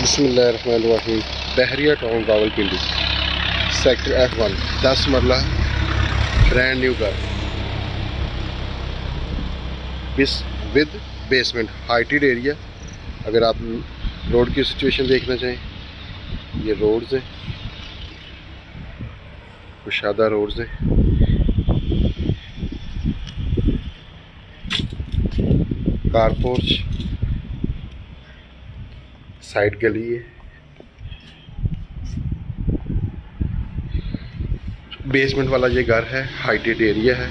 बिस्मिल्लाहिर्रहमानिर्रहीम। बहरिया town Rawalpindi, sector F1, 10 मरला brand new घर विद बेसमेंट, हाइटेड एरिया। अगर आप रोड की सिचुएशन देखना चाहें, ये रोड्स हैं, कुशादा रोड्स हैं। कार पोर्च, साइड गली है, बेसमेंट वाला ये घर है, हाइटेड एरिया है।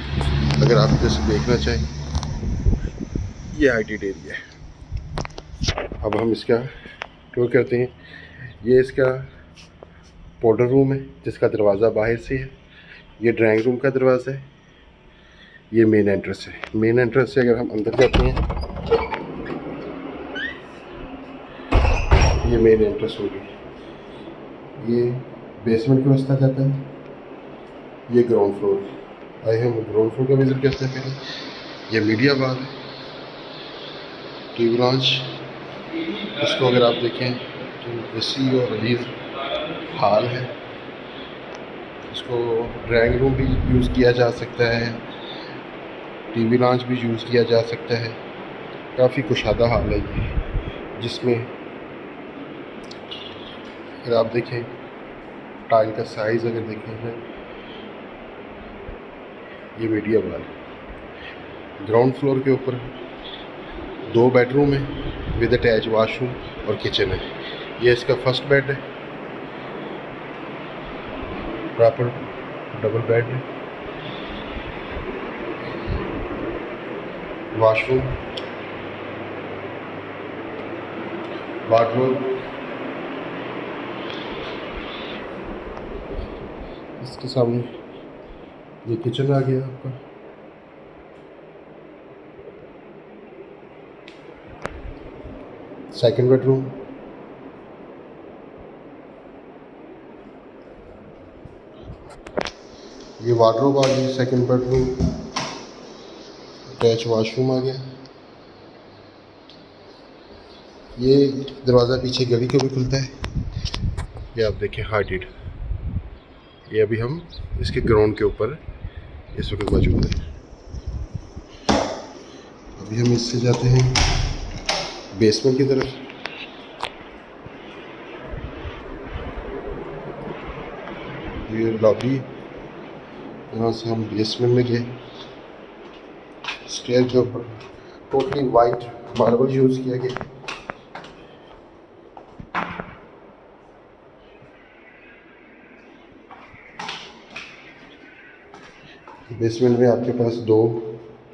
अगर आप जैसे देखना चाहें, ये हाइटेड एरिया है। अब हम इसका टूर करते हैं। ये इसका पाउडर रूम है, जिसका दरवाज़ा बाहर से है। ये ड्राइंग रूम का दरवाज़ा है। ये मेन एंट्रेंस है। मेन एंट्रेंस से अगर हम अंदर जाते हैं, ये मेन एंट्रेंस होगी। ये बेसमेंट की रास्ता जाता है। ये ग्राउंड फ्लोर। आइए हम ग्राउंड फ्लोर का विजिट करते हैं पहले। ये मीडिया बार है, टीवी लॉन्च। इसको अगर आप देखें तो वसी और अजीज हाल है। इसको ड्राइंग रूम भी यूज़ किया जा सकता है, टीवी लॉन्च भी यूज़ किया जा सकता है। काफ़ी कुशादा हाल है ये, जिसमें अगर आप देखें टाइल का साइज़ अगर देखें, ये मीडिया वाल। ग्राउंड फ्लोर के ऊपर 2 बेडरूम है विद अटैच वाशरूम और किचन है। ये इसका फर्स्ट बेड है, प्रॉपर डबल बेड है, वाशरूम, वार्डरोब। इसके सामने ये किचन आ गया आपका। सेकंड बेडरूम, ये वार्डरोब आ गई। सेकंड बेडरूम, अटैच वाशरूम आ गया। ये दरवाज़ा पीछे गली को भी खुलता है। ये आप देखें हाइटेड। ये अभी हम इसके ग्राउंड के ऊपर इस वक्त मौजूद है। अभी हम इससे जाते हैं बेसमेंट की तरफ। ये लॉबी, यहाँ से हम बेसमेंट में गए। स्टेयर के ऊपर टोटली वाइट मार्बल यूज़ किया गया। बेसमेंट में आपके पास 2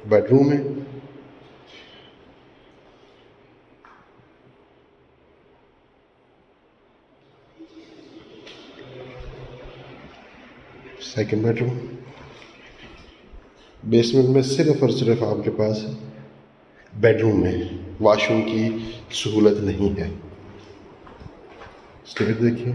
बेडरूम है। Second bedroom. बेसमेंट में सिर्फ और सिर्फ आपके पास बेडरूम है, वॉशरूम की सहूलत नहीं है। स्टेयर देखिए,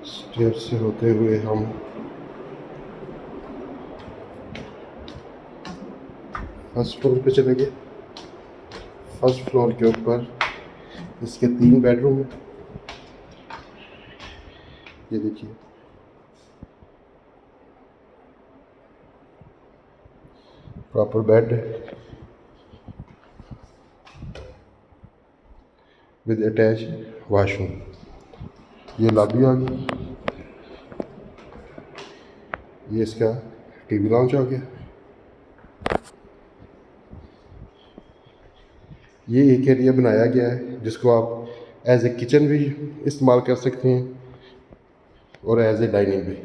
स्टेयर से होते हुए हम फर्स्ट फ्लोर पे चले गए। फर्स्ट फ्लोर के ऊपर इसके 3 बेडरूम है। ये देखिए, proper bed with attach washroom. ये लॉबी आ गई। ये इसका टीवी लॉन्च आ गया। ये एक एरिया बनाया गया है, जिसको आप एज ए किचन भी इस्तेमाल कर सकते हैं और एज ए डाइनिंग भी।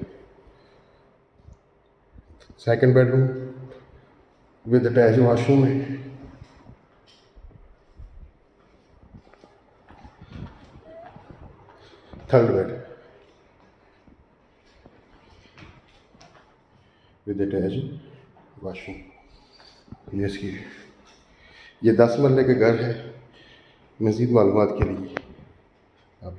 Second bedroom with attach washroom है। Third bed with attach washroom. ये 10 मरले का घर है। मज़ीद मालूमात के लिए आप